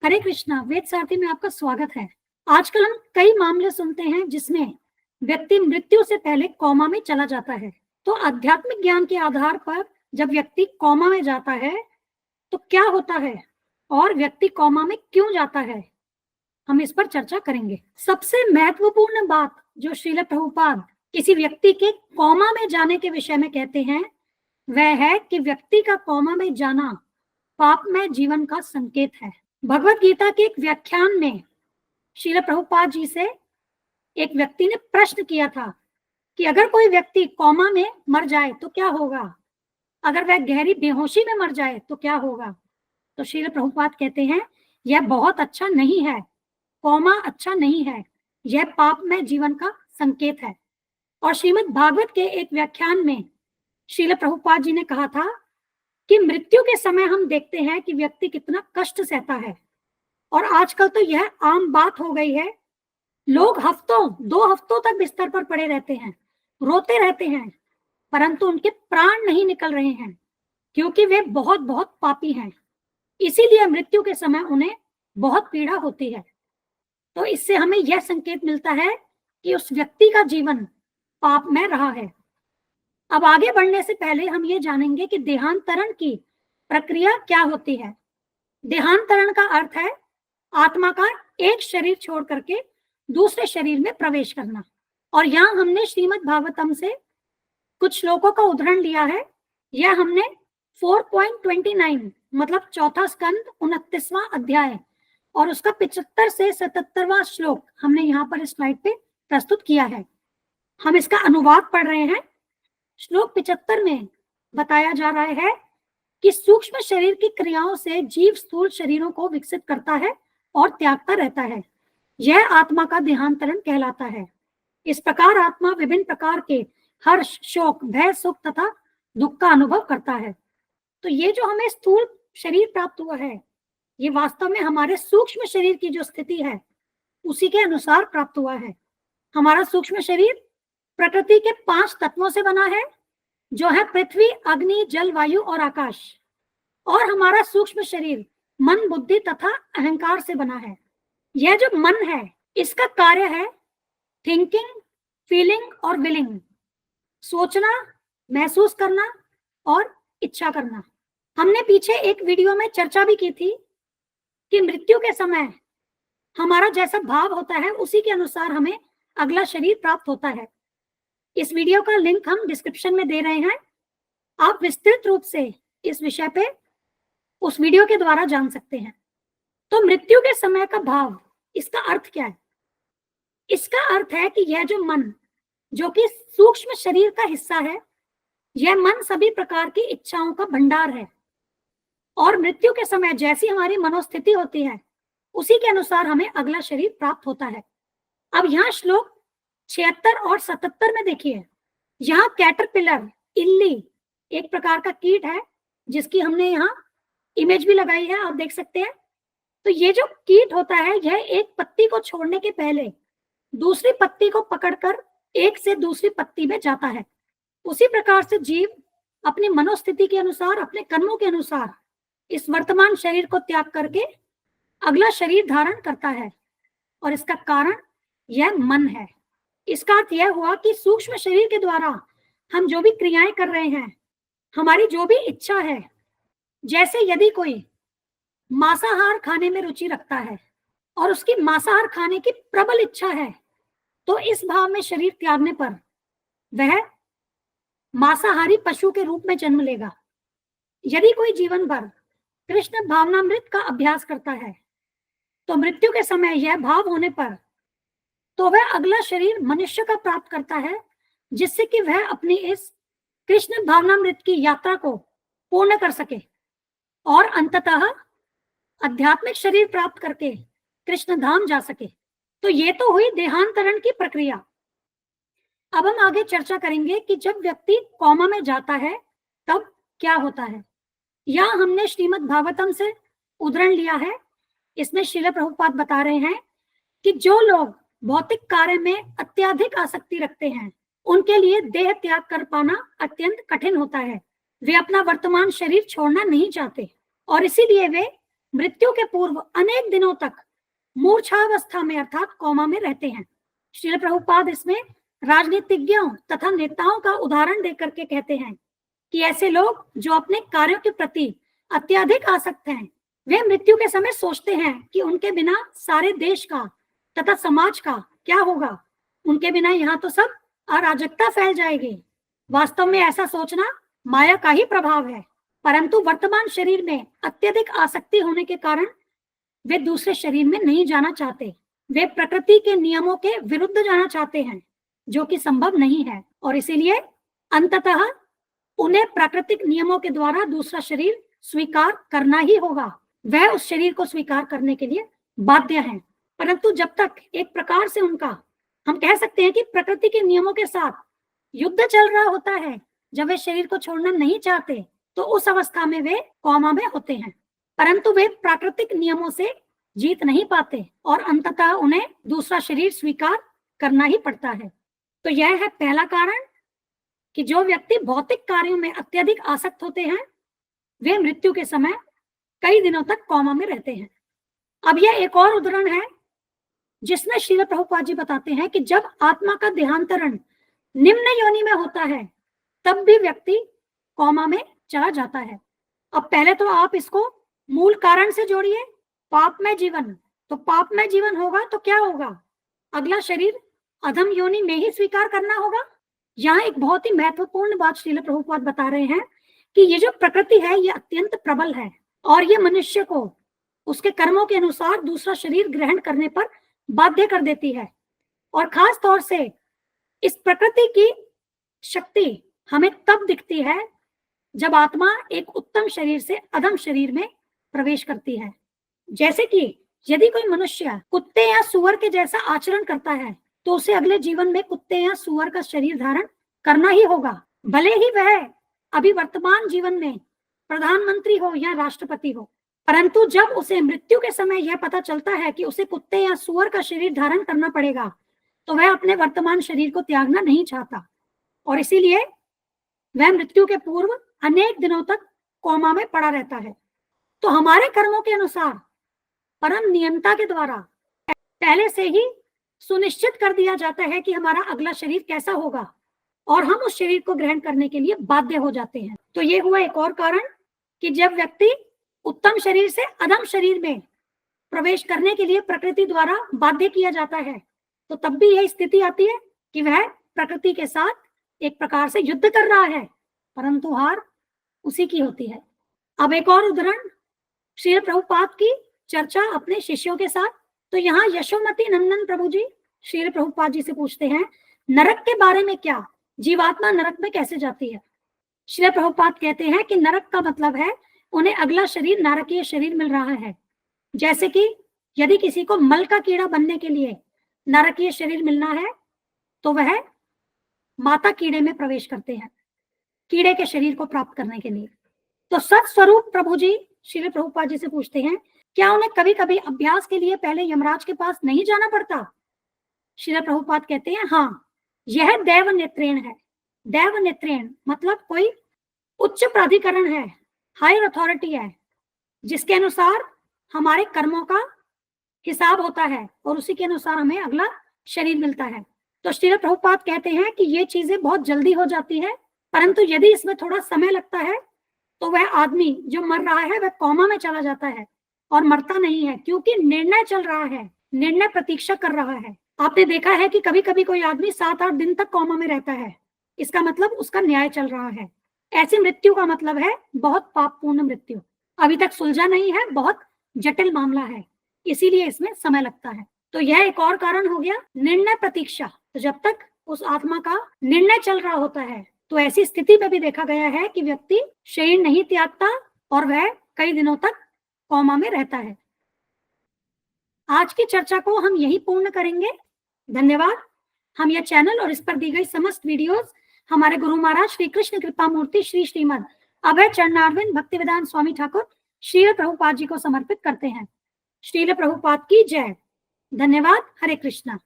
हरे कृष्णा। वेद सारथी में आपका स्वागत है। आजकल हम कई मामले सुनते हैं जिसमें व्यक्ति मृत्यु से पहले कोमा में चला जाता है। तो आध्यात्मिक ज्ञान के आधार पर जब व्यक्ति कोमा में जाता है तो क्या होता है और व्यक्ति कोमा में क्यों जाता है, हम इस पर चर्चा करेंगे। सबसे महत्वपूर्ण बात जो श्रील प्रभुपाद किसी व्यक्ति के कोमा में जाने के विषय में कहते हैं वह है कि व्यक्ति का कोमा में जाना पापमय जीवन का संकेत है। भगवत गीता के एक व्याख्यान में श्रील प्रभुपाद जी से एक व्यक्ति ने प्रश्न किया था कि अगर कोई व्यक्ति कोमा में मर जाए तो क्या होगा, अगर वह गहरी बेहोशी में मर जाए तो क्या होगा। तो श्रील प्रभुपाद कहते हैं यह बहुत अच्छा नहीं है, कोमा अच्छा नहीं है, यह पापमय जीवन का संकेत है। और श्रीमद् भागवत के एक व्याख्यान में श्रील प्रभुपाद जी ने कहा था कि मृत्यु के समय हम देखते हैं कि व्यक्ति कितना कष्ट सहता है, और आजकल तो यह आम बात हो गई है। लोग हफ्तों 2 हफ्तों तक बिस्तर पर पड़े रहते हैं, रोते रहते हैं, परंतु उनके प्राण नहीं निकल रहे हैं क्योंकि वे बहुत बहुत पापी हैं। इसीलिए मृत्यु के समय उन्हें बहुत पीड़ा होती है। तो इससे हमें यह संकेत मिलता है कि उस व्यक्ति का जीवन पापमय रहा है। अब आगे बढ़ने से पहले हम ये जानेंगे कि देहांतरण की प्रक्रिया क्या होती है। देहांतरण का अर्थ है आत्मा का एक शरीर छोड़ करके दूसरे शरीर में प्रवेश करना। और यहाँ हमने श्रीमद् भागवतम से कुछ श्लोकों का उदाहरण लिया है। यह हमने 4.29 मतलब चौथा स्कंद 29वां अध्याय और उसका 75 से 77वां श्लोक हमने यहाँ पर स्लाइड पे प्रस्तुत किया है। हम इसका अनुवाद पढ़ रहे हैं। श्लोक 75 में बताया जा रहा है कि सूक्ष्म शरीर की क्रियाओं से जीव स्थूल शरीरों को विकसित करता है और त्यागता रहता है। यह आत्मा का देहांतरण कहलाता है। इस प्रकार आत्मा विभिन्न प्रकार के हर्ष, शोक, भय, सुख तथा दुख का अनुभव करता है। तो ये जो हमें स्थूल शरीर प्राप्त हुआ है ये वास्तव में हमारे सूक्ष्म शरीर की जो स्थिति है उसी के अनुसार प्राप्त हुआ है। हमारा सूक्ष्म शरीर प्रकृति के 5 तत्वों से बना है जो है पृथ्वी, अग्नि, जल, वायु और आकाश। और हमारा सूक्ष्म शरीर मन, बुद्धि तथा अहंकार से बना है। यह जो मन है इसका कार्य है थिंकिंग, फीलिंग और विलिंग, सोचना, महसूस करना और इच्छा करना। हमने पीछे एक वीडियो में चर्चा भी की थी कि मृत्यु के समय हमारा जैसा भाव होता है उसी के अनुसार हमें अगला शरीर प्राप्त होता है। इस वीडियो का लिंक हम डिस्क्रिप्शन में दे रहे हैं। आप विस्तृत रूप से इस विषय पे उस वीडियो के द्वारा जान सकते हैं। तो मृत्यु के समय का भाव, इसका अर्थ क्या है? इसका अर्थ है कि यह जो मन जो कि सूक्ष्म शरीर का हिस्सा है, यह मन सभी प्रकार की इच्छाओं का भंडार है। और मृत्यु के समय जैसी हमारी मनोस्थिति होती है उसी के अनुसार हमें अगला शरीर प्राप्त होता है। अब यहाँ श्लोक 76 और 77 में देखिए, यहाँ कैटरपिलर, इल्ली एक प्रकार का कीट है जिसकी हमने यहाँ इमेज भी लगाई है, आप देख सकते हैं। तो ये जो कीट होता है यह एक पत्ती को छोड़ने के पहले दूसरी पत्ती को पकड़कर एक से दूसरी पत्ती में जाता है। उसी प्रकार से जीव अपनी मनोस्थिति के अनुसार, अपने कर्मों के अनुसार इस वर्तमान शरीर को त्याग करके अगला शरीर धारण करता है। और इसका कारण यह मन है। इसका अर्थ यह हुआ कि सूक्ष्म शरीर के द्वारा हम जो भी क्रियाएं कर रहे हैं, हमारी जो भी इच्छा है, जैसे यदि कोई मांसाहार खाने में रुचि रखता है और उसकी मांसाहार खाने की प्रबल इच्छा है, तो इस भाव में शरीर त्यागने पर वह मांसाहारी पशु के रूप में जन्म लेगा। यदि कोई जीवन भर कृष्ण भावनामृत का अभ्यास करता है तो मृत्यु के समय यह भाव होने पर तो वह अगला शरीर मनुष्य का प्राप्त करता है, जिससे कि वह अपनी इस कृष्ण भावनामृत की यात्रा को पूर्ण कर सके और अंततः आध्यात्मिक शरीर प्राप्त करके कृष्ण धाम जा सके। तो ये तो हुई देहांतरण की प्रक्रिया। अब हम आगे चर्चा करेंगे कि जब व्यक्ति कोमा में जाता है तब क्या होता है। यहाँ हमने श्रीमद् भागवतम से उदाहरण लिया है। इसमें श्रील प्रभुपाद बता रहे हैं कि जो लोग भौतिक कार्य में अत्यधिक आसक्ति रखते हैं उनके लिए देह त्याग कर पाना अत्यंत कठिन होता है। वे अपना वर्तमान शरीर छोड़ना नहीं चाहते और इसीलिए वे मृत्यु के पूर्व अनेक दिनों तक मूर्छावस्था में अर्थात कोमा में रहते हैं। श्रील प्रभुपाद इसमें राजनीतिज्ञों तथा नेताओं का उदाहरण देकर के कहते हैं कि ऐसे लोग जो अपने कार्यों के प्रति अत्यधिक आसक्त हैं, वे मृत्यु के समय सोचते हैं कि उनके बिना सारे देश का तथा समाज का क्या होगा, उनके बिना यहाँ तो सब अराजकता फैल जाएगी। वास्तव में ऐसा सोचना माया का ही प्रभाव है, परंतु वर्तमान शरीर में अत्यधिक आसक्ति होने के कारण वे दूसरे शरीर में नहीं जाना चाहते। वे प्रकृति के नियमों के विरुद्ध जाना चाहते हैं, जो कि संभव नहीं है, और इसीलिए अंततः उन्हें प्राकृतिक नियमों के द्वारा दूसरा शरीर स्वीकार करना ही होगा। वह उस शरीर को स्वीकार करने के लिए बाध्य हैं। परंतु जब तक एक प्रकार से उनका, हम कह सकते हैं कि प्रकृति के नियमों के साथ युद्ध चल रहा होता है, जब वे शरीर को छोड़ना नहीं चाहते, तो उस अवस्था में वे कोमा में होते हैं। परंतु वे प्राकृतिक नियमों से जीत नहीं पाते और अंततः उन्हें दूसरा शरीर स्वीकार करना ही पड़ता है। तो यह है पहला कारण कि जो व्यक्ति भौतिक कार्यों में अत्यधिक आसक्त होते हैं, वे मृत्यु के समय कई दिनों तक कोमा में रहते हैं। अब यह एक और उदाहरण है जिसमें श्रील प्रभुपाद जी बताते हैं कि जब आत्मा का देहांतरण निम्न योनि में होता है, तब भी व्यक्ति कोमा में चला जाता है। अब पहले तो आप इसको मूल कारण से जोड़िए, पापमय जीवन। तो पापमय जीवन होगा तो क्या होगा, अगला शरीर अधम योनि में ही स्वीकार करना होगा। यहाँ एक बहुत ही महत्वपूर्ण बात श्रील प्रभुपाद बता रहे हैं कि ये जो प्रकृति है ये अत्यंत प्रबल है और ये मनुष्य को उसके कर्मों के अनुसार दूसरा शरीर ग्रहण करने पर बाध्य कर देती है। और खास तौर से इस प्रकृति की शक्ति हमें तब दिखती है जब आत्मा एक उत्तम शरीर से अधम शरीर में प्रवेश करती है। जैसे कि यदि कोई मनुष्य कुत्ते या सुअर के जैसा आचरण करता है, तो उसे अगले जीवन में कुत्ते या सुअर का शरीर धारण करना ही होगा, भले ही वह अभी वर्तमान जीवन में प्रधानमंत्री हो या राष्ट्रपति हो। परंतु जब उसे मृत्यु के समय यह पता चलता है कि उसे कुत्ते या सुअर का शरीर धारण करना पड़ेगा, तो वह अपने वर्तमान शरीर को त्यागना नहीं चाहता और इसीलिए वह मृत्यु के पूर्व अनेक दिनों तक कोमा में पड़ा रहता है। तो हमारे कर्मों के अनुसार परम नियंता के द्वारा पहले से ही सुनिश्चित कर दिया जाता है कि हमारा अगला शरीर कैसा होगा और हम उस शरीर को ग्रहण करने के लिए बाध्य हो जाते हैं। तो ये हुआ एक और कारण कि जब व्यक्ति उत्तम शरीर से अधम शरीर में प्रवेश करने के लिए प्रकृति द्वारा बाध्य किया जाता है, तो तब भी यह स्थिति आती है कि वह प्रकृति के साथ एक प्रकार से युद्ध कर रहा है, परंतु हार उसी की होती है। अब एक और उदाहरण श्रील प्रभुपाद की चर्चा अपने शिष्यों के साथ। तो यहाँ यशोमती नंदन प्रभु जी श्रील प्रभुपाद जी से पूछते हैं, नरक के बारे में क्या, जीवात्मा नरक में कैसे जाती है। श्रील प्रभुपाद कहते हैं कि नरक का मतलब है उन्हें अगला शरीर नारकीय शरीर मिल रहा है। जैसे कि यदि किसी को मल का कीड़ा बनने के लिए नारकीय शरीर मिलना है, तो वह माता कीड़े में प्रवेश करते हैं कीड़े के शरीर को प्राप्त करने के लिए। तो सत्स्वरूप प्रभु जी श्री प्रभुपाद जी से पूछते हैं, क्या उन्हें कभी कभी अभ्यास के लिए पहले यमराज के पास नहीं जाना पड़ता। श्री प्रभुपाद कहते हैं, हाँ, यह दैव नेत्रेण है। दैव नेत्रेण मतलब कोई उच्च प्राधिकरण है, हायर अथॉरिटी है, जिसके अनुसार हमारे कर्मों का हिसाब होता है और उसी के अनुसार हमें अगला शरीर मिलता है। तो श्री प्रभुपाद कहते हैं कि ये चीजें बहुत जल्दी हो जाती है, परंतु यदि इसमें थोड़ा समय लगता है तो वह आदमी जो मर रहा है वह कोमा में चला जाता है और मरता नहीं है, क्योंकि निर्णय चल रहा है, निर्णय प्रतीक्षा कर रहा है। आपने देखा है कि कभी कभी कोई आदमी 7-8 दिन तक कोमा में रहता है, इसका मतलब उसका न्याय चल रहा है। ऐसी मृत्यु का मतलब है बहुत पापपूर्ण मृत्यु, अभी तक सुलझा नहीं है, बहुत जटिल मामला है, इसीलिए इसमें समय लगता है। तो यह एक और कारण हो गया निर्णय प्रतीक्षा। तो जब तक उस आत्मा का निर्णय चल रहा होता है, तो ऐसी स्थिति में भी देखा गया है कि व्यक्ति शरीर नहीं त्यागता और वह कई दिनों तक कोमा में रहता है। आज की चर्चा को हम यही पूर्ण करेंगे। धन्यवाद। हम यह चैनल और इस पर दी गई समस्त वीडियोस हमारे गुरु महाराज श्री कृष्ण कृपा मूर्ति श्री श्रीमद अभय चरणारविंद भक्तिवेदांत स्वामी ठाकुर श्रील प्रभुपाद जी को समर्पित करते हैं। श्रील प्रभुपाद की जय। धन्यवाद। हरे कृष्णा।